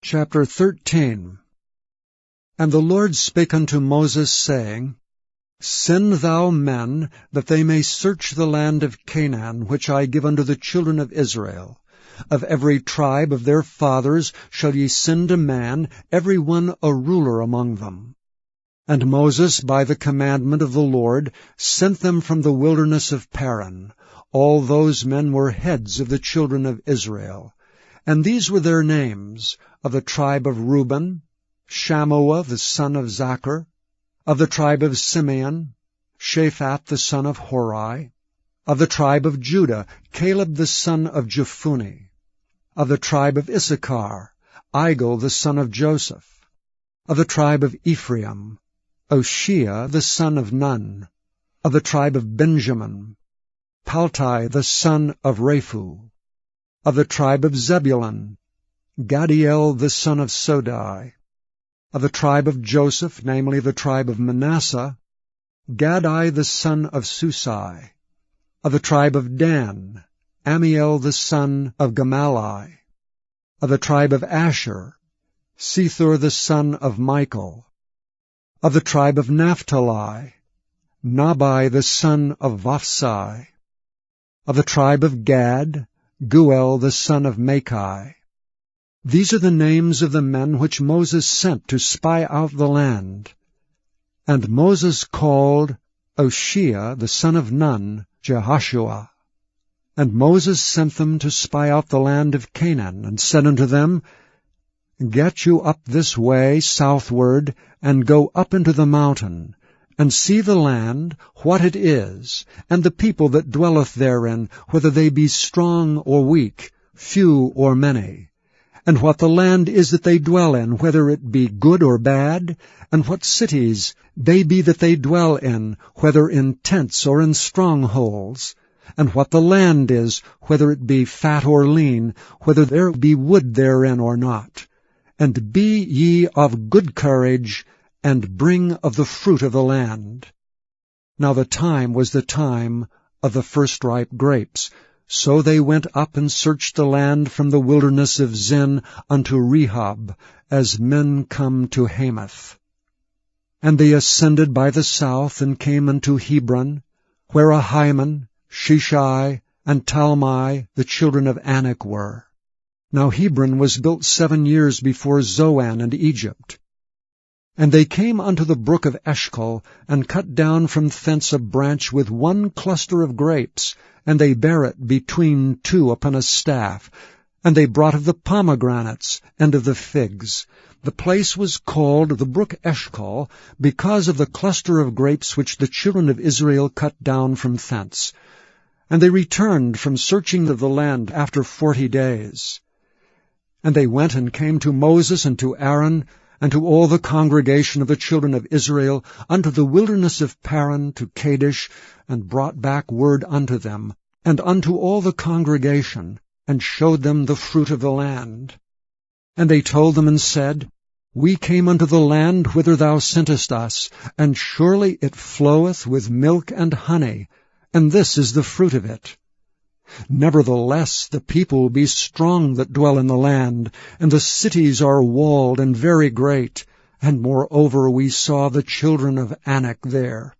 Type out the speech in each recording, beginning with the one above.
Chapter 13. And the Lord spake unto Moses, saying, Send thou men, that they may search the land of Canaan, which I give unto the children of Israel. Of every tribe of their fathers shall ye send a man, every one a ruler among them. And Moses, by the commandment of the Lord, sent them from the wilderness of Paran. All those men were heads of the children of Israel. And these were their names: of the tribe of Reuben, Shammua the son of Zachar; of the tribe of Simeon, Shaphat the son of Hori; of the tribe of Judah, Caleb the son of Jephunneh; of the tribe of Issachar, Igal the son of Joseph; of the tribe of Ephraim, Oshea the son of Nun; of the tribe of Benjamin, Paltai the son of Raphu; of the tribe of Zebulun, Gadiel the son of Sodai; of the tribe of Joseph, namely the tribe of Manasseh, Gadai the son of Susai; of the tribe of Dan, Amiel the son of Gamalai; of the tribe of Asher, Sethur the son of Michael; of the tribe of Naphtali, Nabai the son of Vophsai; of the tribe of Gad, Guel the son of Machai. These are the names of the men which Moses sent to spy out the land. And Moses called Oshea the son of Nun, Jehoshua. And Moses sent them to spy out the land of Canaan, and said unto them, Get you up this way southward, and go up into the mountain, and see the land, what it is, and the people that dwelleth therein, whether they be strong or weak, few or many, and what the land is that they dwell in, whether it be good or bad, and what cities they be that they dwell in, whether in tents or in strongholds, and what the land is, whether it be fat or lean, whether there be wood therein or not. And be ye of good courage, and bring of the fruit of the land. Now the time was the time of the first-ripe grapes. So they went up and searched the land from the wilderness of Zin unto Rehob, as men come to Hamath. And they ascended by the south, and came unto Hebron, where Ahiman, Sheshai, and Talmai, the children of Anak, were. Now Hebron was built 7 years before Zoan and Egypt. And they came unto the brook of Eshcol, and cut down from thence a branch with one cluster of grapes, and they bare it between two upon a staff. And they brought of the pomegranates, and of the figs. The place was called the brook Eshcol, because of the cluster of grapes which the children of Israel cut down from thence. And they returned from searching of the land after 40 days. And they went and came to Moses and to Aaron, and to all the congregation of the children of Israel, unto the wilderness of Paran, to Kadesh, and brought back word unto them, and unto all the congregation, and showed them the fruit of the land. And they told them and said, We came unto the land whither thou sentest us, and surely it floweth with milk and honey, and this is the fruit of it. Nevertheless the people be strong that dwell in the land, and the cities are walled and very great, and moreover we saw the children of Anak there.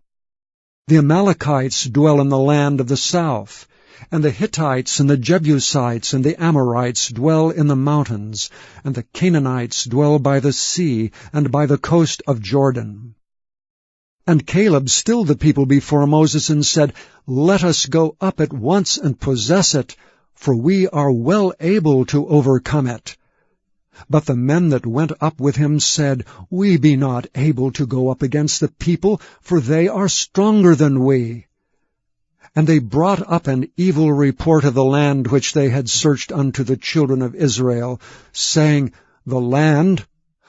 The Amalekites dwell in the land of the south, and the Hittites and the Jebusites and the Amorites dwell in the mountains, and the Canaanites dwell by the sea and by the coast of Jordan. And Caleb stilled the people before Moses, and said, Let us go up at once and possess it, for we are well able to overcome it. But the men that went up with him said, We be not able to go up against the people, for they are stronger than we. And they brought up an evil report of the land which they had searched unto the children of Israel, saying, The land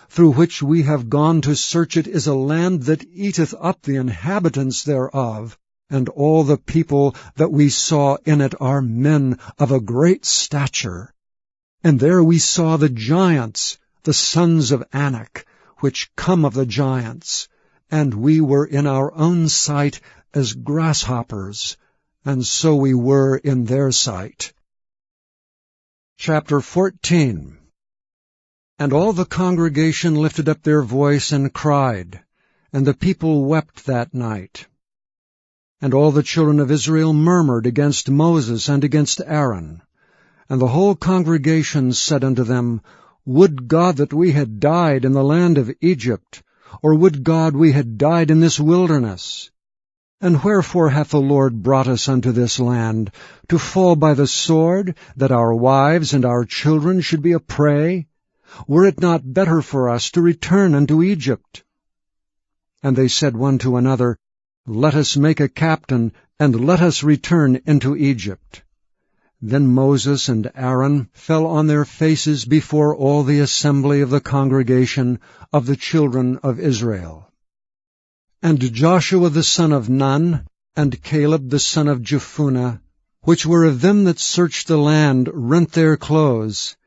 through which we have gone to search it is a land that eateth up the inhabitants thereof, and all the people that we saw in it are men of a great stature. And there we saw the giants, the sons of Anak, which come of the giants, and we were in our own sight as grasshoppers, and so we were in their sight. Chapter 14. And all the congregation lifted up their voice and cried, and the people wept that night. And all the children of Israel murmured against Moses and against Aaron. And the whole congregation said unto them, Would God that we had died in the land of Egypt, or would God we had died in this wilderness? And wherefore hath the Lord brought us unto this land, to fall by the sword, that our wives and our children should be a prey? Were it not better for us to return unto Egypt? And they said one to another, Let us make a captain, and let us return into Egypt. Then Moses and Aaron fell on their faces before all the assembly of the congregation of the children of Israel. And Joshua the son of Nun, and Caleb the son of Jephunneh, which were of them that searched the land, rent their clothes.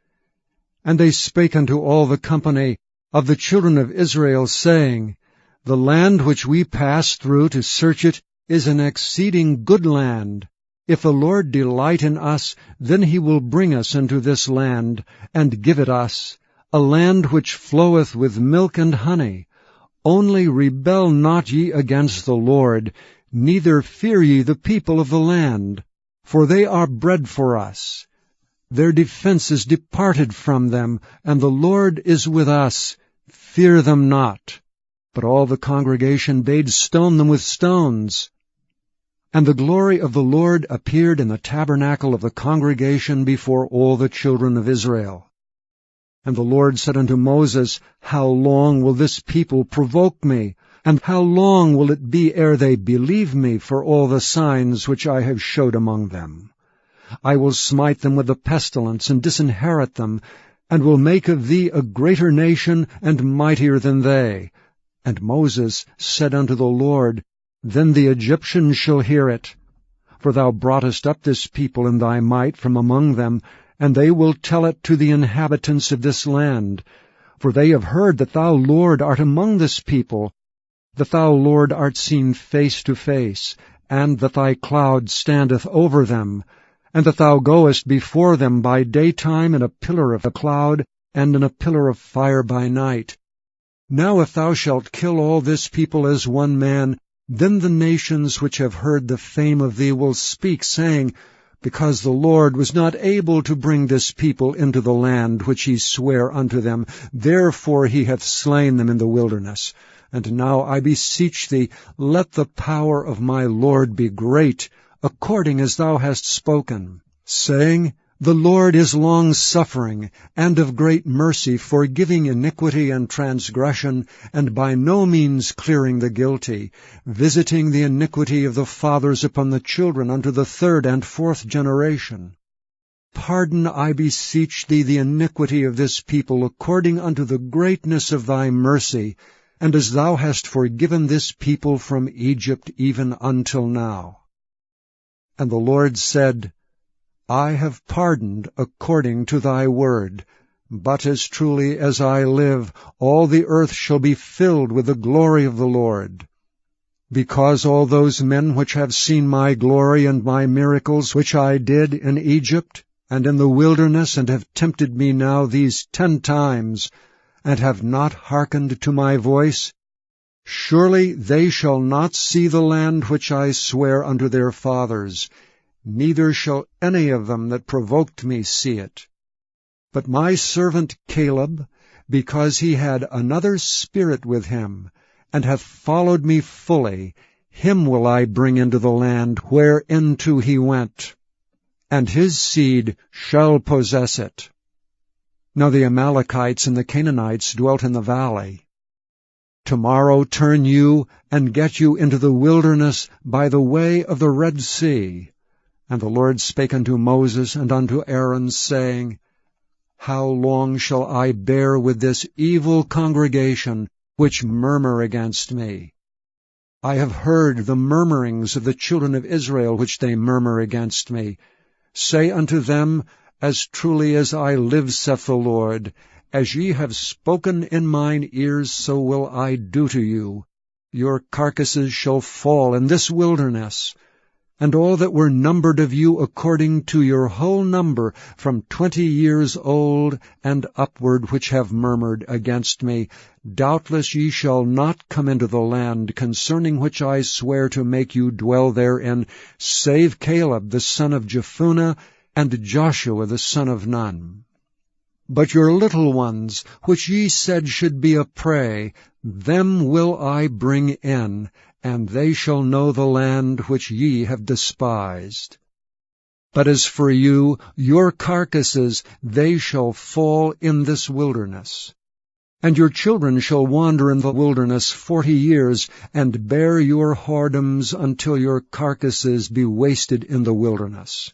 And they spake unto all the company of the children of Israel, saying, The land which we passed through to search it is an exceeding good land. If the Lord delight in us, then he will bring us into this land, and give it us, a land which floweth with milk and honey. Only rebel not ye against the Lord, neither fear ye the people of the land, for they are bread for us. Their defense is departed from them, and the Lord is with us. Fear them not. But all the congregation bade stone them with stones. And the glory of the Lord appeared in the tabernacle of the congregation before all the children of Israel. And the Lord said unto Moses, How long will this people provoke me? And how long will it be ere they believe me for all the signs which I have showed among them? I will smite them with the pestilence, and disinherit them, and will make of thee a greater nation, and mightier than they. And Moses said unto the Lord, Then the Egyptians shall hear it. For thou broughtest up this people in thy might from among them, and they will tell it to the inhabitants of this land. For they have heard that thou, Lord, art among this people, that thou, Lord, art seen face to face, and that thy cloud standeth over them, and that thou goest before them by daytime in a pillar of a cloud, and in a pillar of fire by night. Now if thou shalt kill all this people as one man, then the nations which have heard the fame of thee will speak, saying, Because the Lord was not able to bring this people into the land which he sware unto them, therefore he hath slain them in the wilderness. And now I beseech thee, let the power of my Lord be great, according as thou hast spoken, saying, The Lord is long-suffering, and of great mercy, forgiving iniquity and transgression, and by no means clearing the guilty, visiting the iniquity of the fathers upon the children unto the third and fourth generation. Pardon, I beseech thee, the iniquity of this people, according unto the greatness of thy mercy, and as thou hast forgiven this people from Egypt even until now. And the Lord said, I have pardoned according to thy word. But as truly as I live, all the earth shall be filled with the glory of the Lord. Because all those men which have seen my glory and my miracles which I did in Egypt and in the wilderness, and have tempted me now these 10 times, and have not hearkened to my voice, surely they shall not see the land which I swear unto their fathers, neither shall any of them that provoked me see it. But my servant Caleb, because he had another spirit with him, and hath followed me fully, him will I bring into the land whereinto he went, and his seed shall possess it. Now the Amalekites and the Canaanites dwelt in the valley. Tomorrow turn you, and get you into the wilderness by the way of the Red Sea. And the Lord spake unto Moses and unto Aaron, saying, How long shall I bear with this evil congregation, which murmur against me? I have heard the murmurings of the children of Israel, which they murmur against me. Say unto them, As truly as I live, saith the Lord, as ye have spoken in mine ears, so will I do to you. Your carcasses shall fall in this wilderness. and all that were numbered of you according to your whole number, from 20 years old and upward, which have murmured against me, doubtless ye shall not come into the land concerning which I swear to make you dwell therein, save Caleb the son of Jephunneh, and Joshua the son of Nun. But your little ones, which ye said should be a prey, them will I bring in, and they shall know the land which ye have despised. But as for you, your carcasses, they shall fall in this wilderness. And your children shall wander in the wilderness 40 years, and bear your whoredoms until your carcasses be wasted in the wilderness.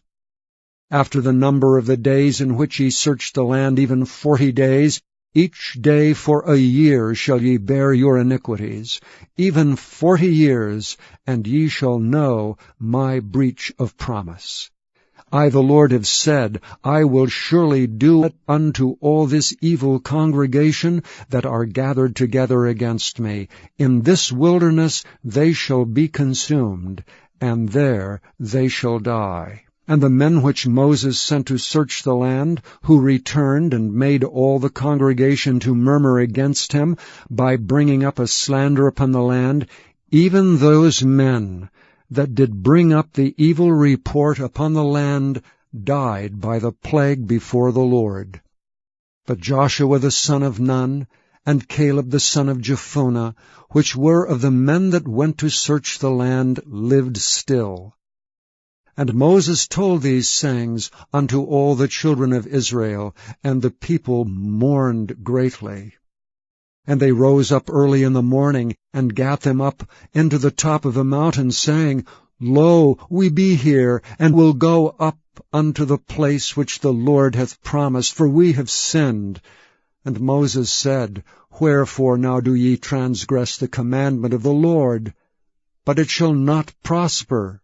After the number of the days in which ye searched the land, even 40 days, each day for a year shall ye bear your iniquities, even 40 years, and ye shall know my breach of promise. I, the Lord, have said, I will surely do it unto all this evil congregation that are gathered together against me. In this wilderness they shall be consumed, and there they shall die. And the men which Moses sent to search the land, who returned and made all the congregation to murmur against him, by bringing up a slander upon the land, even those men that did bring up the evil report upon the land died by the plague before the Lord. But Joshua the son of Nun, and Caleb the son of Jephunneh, which were of the men that went to search the land, lived still. And Moses told these sayings unto all the children of Israel, and the people mourned greatly. And they rose up early in the morning, and gat them up into the top of the mountain, saying, Lo, we be here, and will go up unto the place which the Lord hath promised, for we have sinned. And Moses said, Wherefore now do ye transgress the commandment of the Lord? But it shall not prosper.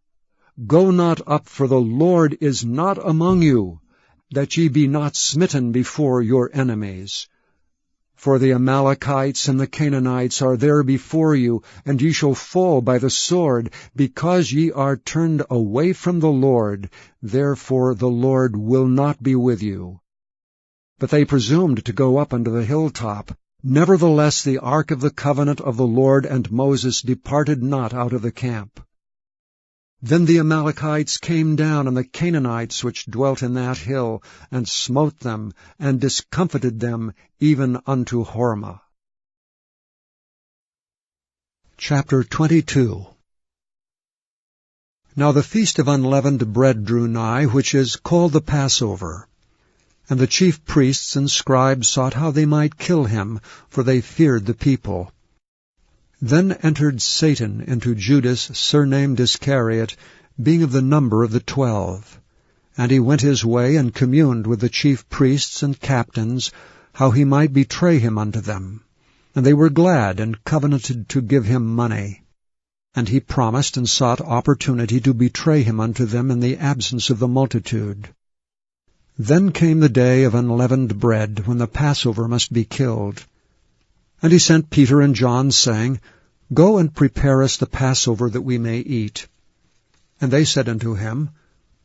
Go not up, for the Lord is not among you, that ye be not smitten before your enemies. For the Amalekites and the Canaanites are there before you, and ye shall fall by the sword, because ye are turned away from the Lord. Therefore the Lord will not be with you. But they presumed to go up unto the hilltop. Nevertheless the ark of the covenant of the Lord and Moses departed not out of the camp. Then the Amalekites came down, and the Canaanites which dwelt in that hill, and smote them, and discomfited them, even unto Hormah. Chapter 22. Now the feast of unleavened bread drew nigh, which is called the Passover. And the chief priests and scribes sought how they might kill him, for they feared the people. Then entered Satan into Judas, surnamed Iscariot, being of the number of the 12. And he went his way, and communed with the chief priests and captains, how he might betray him unto them. And they were glad, and covenanted to give him money. And he promised and sought opportunity to betray him unto them in the absence of the multitude. Then came the day of unleavened bread, when the Passover must be killed. And he sent Peter and John, saying, Go and prepare us the Passover, that we may eat. And they said unto him,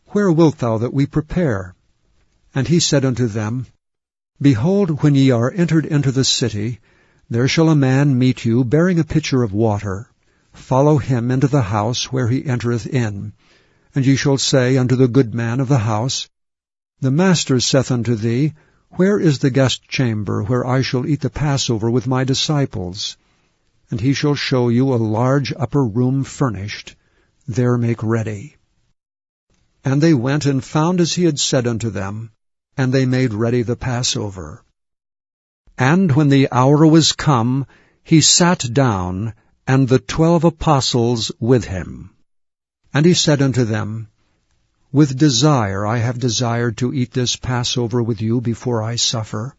Where wilt thou that we prepare? And he said unto them, Behold, when ye are entered into the city, there shall a man meet you, bearing a pitcher of water. Follow him into the house where he entereth in. And ye shall say unto the good man of the house, The master saith unto thee, Where is the guest chamber, where I shall eat the Passover with my disciples? And he shall show you a large upper room furnished. There make ready. And they went and found as he had said unto them, and they made ready the Passover. And when the hour was come, he sat down, and the 12 apostles with him. And he said unto them, With desire I have desired to eat this Passover with you before I suffer.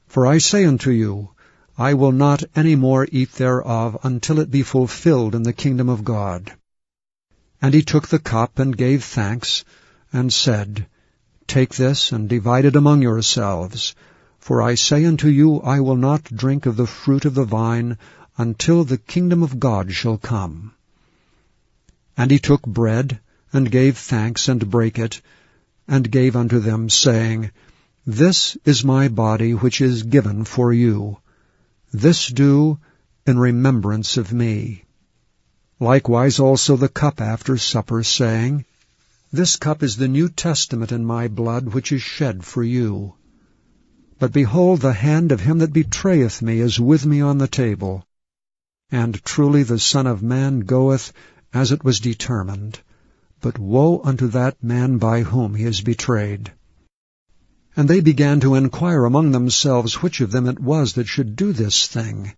For I say unto you, I will not any more eat thereof until it be fulfilled in the kingdom of God. And he took the cup, and gave thanks, and said, Take this, and divide it among yourselves. For I say unto you, I will not drink of the fruit of the vine, until the kingdom of God shall come. And he took bread, and gave thanks, and brake it, and gave unto them, saying, This is my body which is given for you. This do in remembrance of me. Likewise also the cup after supper, saying, This cup is the New Testament in my blood, which is shed for you. But behold, the hand of him that betrayeth me is with me on the table. And truly the Son of Man goeth as it was determined. But woe unto that man by whom he is betrayed. And they began to inquire among themselves which of them it was that should do this thing.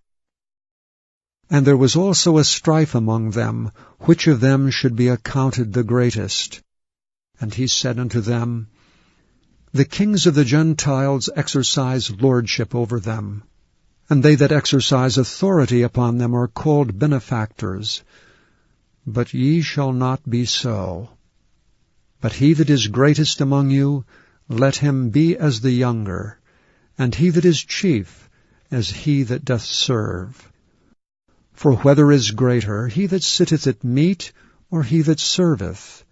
And there was also a strife among them, which of them should be accounted the greatest. And he said unto them, The kings of the Gentiles exercise lordship over them, and they that exercise authority upon them are called benefactors. But ye shall not be so. But he that is greatest among you, let him be as the younger, and he that is chief as he that doth serve. For whether is greater, he that sitteth at meat, or he that serveth?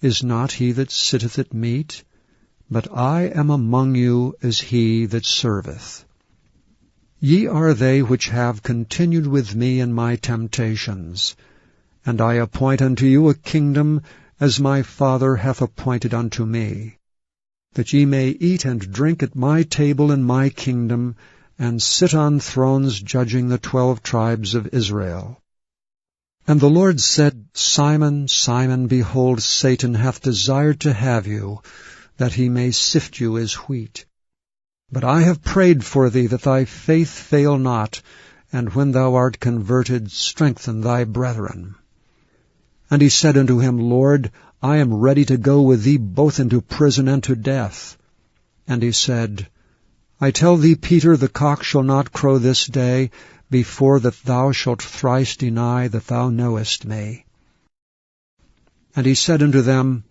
Is not he that sitteth at meat? But I am among you as he that serveth. Ye are they which have continued with me in my temptations. And I appoint unto you a kingdom, as my Father hath appointed unto me, that ye may eat and drink at my table in my kingdom, and sit on thrones judging the 12 tribes of Israel. And the Lord said, Simon, Simon, behold, Satan hath desired to have you, that he may sift you as wheat. But I have prayed for thee, that thy faith fail not, and when thou art converted, strengthen thy brethren. And he said unto him, Lord, I am ready to go with thee both into prison and to death. And he said, I tell thee, Peter, the cock shall not crow this day, before that thou shalt thrice deny that thou knowest me. And he said unto them,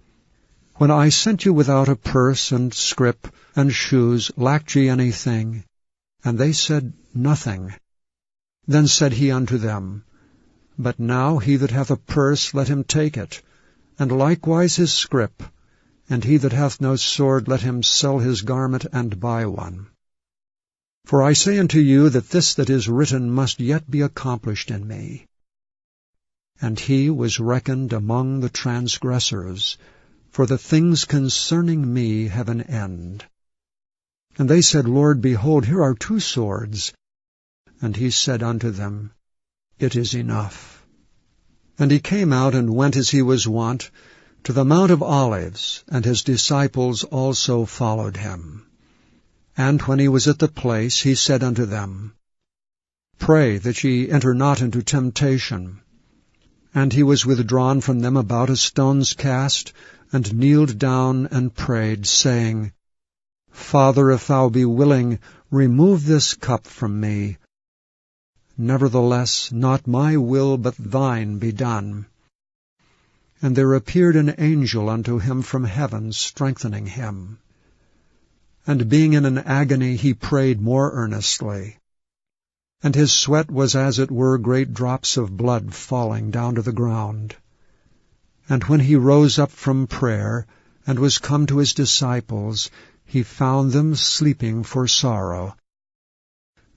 When I sent you without a purse and scrip and shoes, lacked ye anything? And they said, Nothing. Then said he unto them, But now he that hath a purse, let him take it, and likewise his scrip, and he that hath no sword, let him sell his garment and buy one. For I say unto you that this that is written must yet be accomplished in me. And he was reckoned among the transgressors, for the things concerning me have an end. And they said, Lord, behold, here are 2 swords. And he said unto them, It is enough. And he came out and went as he was wont, to the Mount of Olives, and his disciples also followed him. And when he was at the place, he said unto them, Pray that ye enter not into temptation. And he was withdrawn from them about a stone's cast, and kneeled down and prayed, saying, Father, if thou be willing, remove this cup from me. Nevertheless, not my will, but thine be done. And there appeared an angel unto him from heaven, strengthening him. And being in an agony, he prayed more earnestly. And his sweat was as it were great drops of blood falling down to the ground. And when he rose up from prayer, and was come to his disciples, he found them sleeping for sorrow.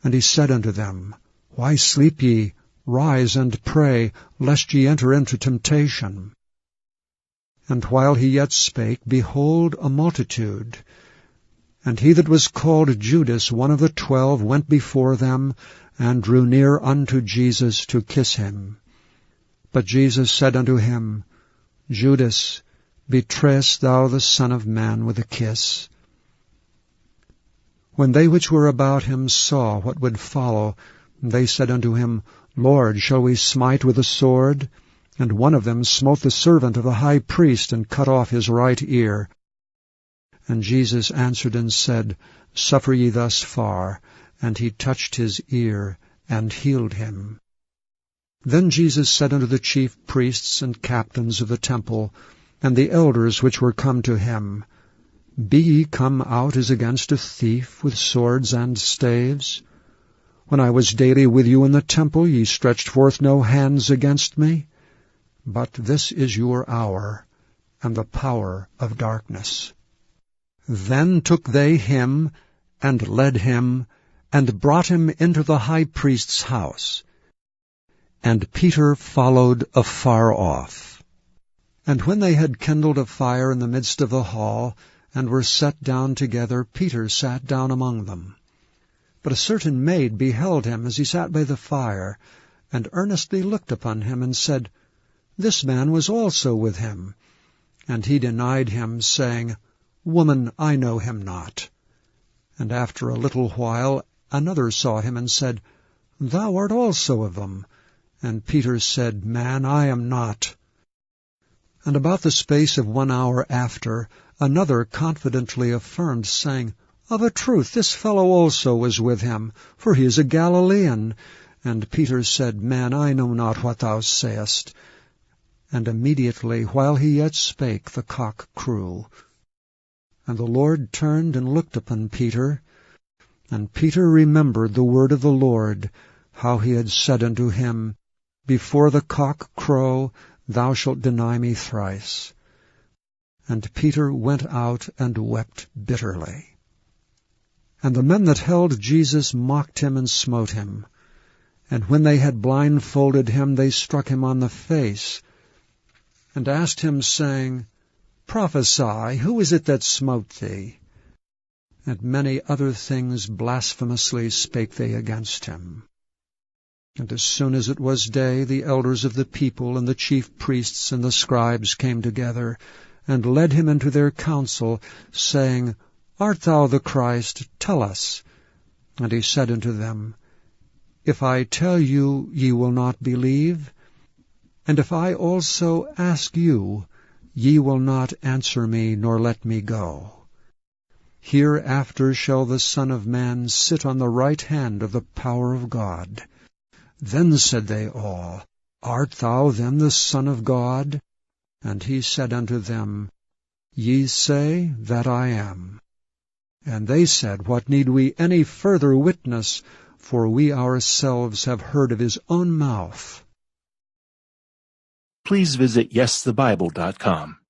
And he said unto them, Why sleep ye? Rise and pray, lest ye enter into temptation. And while he yet spake, behold, a multitude. And he that was called Judas, one of the 12, went before them, and drew near unto Jesus to kiss him. But Jesus said unto him, Judas, betrayest thou the Son of Man with a kiss? When they which were about him saw what would follow, they said unto him, Lord, shall we smite with a sword? And one of them smote the servant of the high priest, and cut off his right ear. And Jesus answered and said, Suffer ye thus far. And he touched his ear, and healed him. Then Jesus said unto the chief priests and captains of the temple, and the elders which were come to him, Be ye come out as against a thief with swords and staves? When I was daily with you in the temple, ye stretched forth no hands against me. But this is your hour, and the power of darkness. Then took they him, and led him, and brought him into the high priest's house. And Peter followed afar off. And when they had kindled a fire in the midst of the hall, and were set down together, Peter sat down among them. But a certain maid beheld him as he sat by the fire, and earnestly looked upon him, and said, This man was also with him. And he denied him, saying, Woman, I know him not. And after a little while another saw him, and said, Thou art also of them. And Peter said, Man, I am not. And about the space of 1 hour after, another confidently affirmed, saying, Of a truth this fellow also was with him, for he is a Galilean. And Peter said, Man, I know not what thou sayest. And immediately, while he yet spake, the cock crew. And the Lord turned and looked upon Peter. And Peter remembered the word of the Lord, how he had said unto him, Before the cock crow, thou shalt deny me thrice. And Peter went out and wept bitterly. And the men that held Jesus mocked him and smote him. And when they had blindfolded him, they struck him on the face, and asked him, saying, Prophesy, who is it that smote thee? And many other things blasphemously spake they against him. And as soon as it was day, the elders of the people and the chief priests and the scribes came together, and led him into their council, saying, Art thou the Christ? Tell us. And he said unto them, If I tell you, ye will not believe. And if I also ask you, ye will not answer me, nor let me go. Hereafter shall the Son of Man sit on the right hand of the power of God. Then said they all, Art thou then the Son of God? And he said unto them, Ye say that I am. And they said, What need we any further witness? For we ourselves have heard of his own mouth. Please visit YesTheBible.com.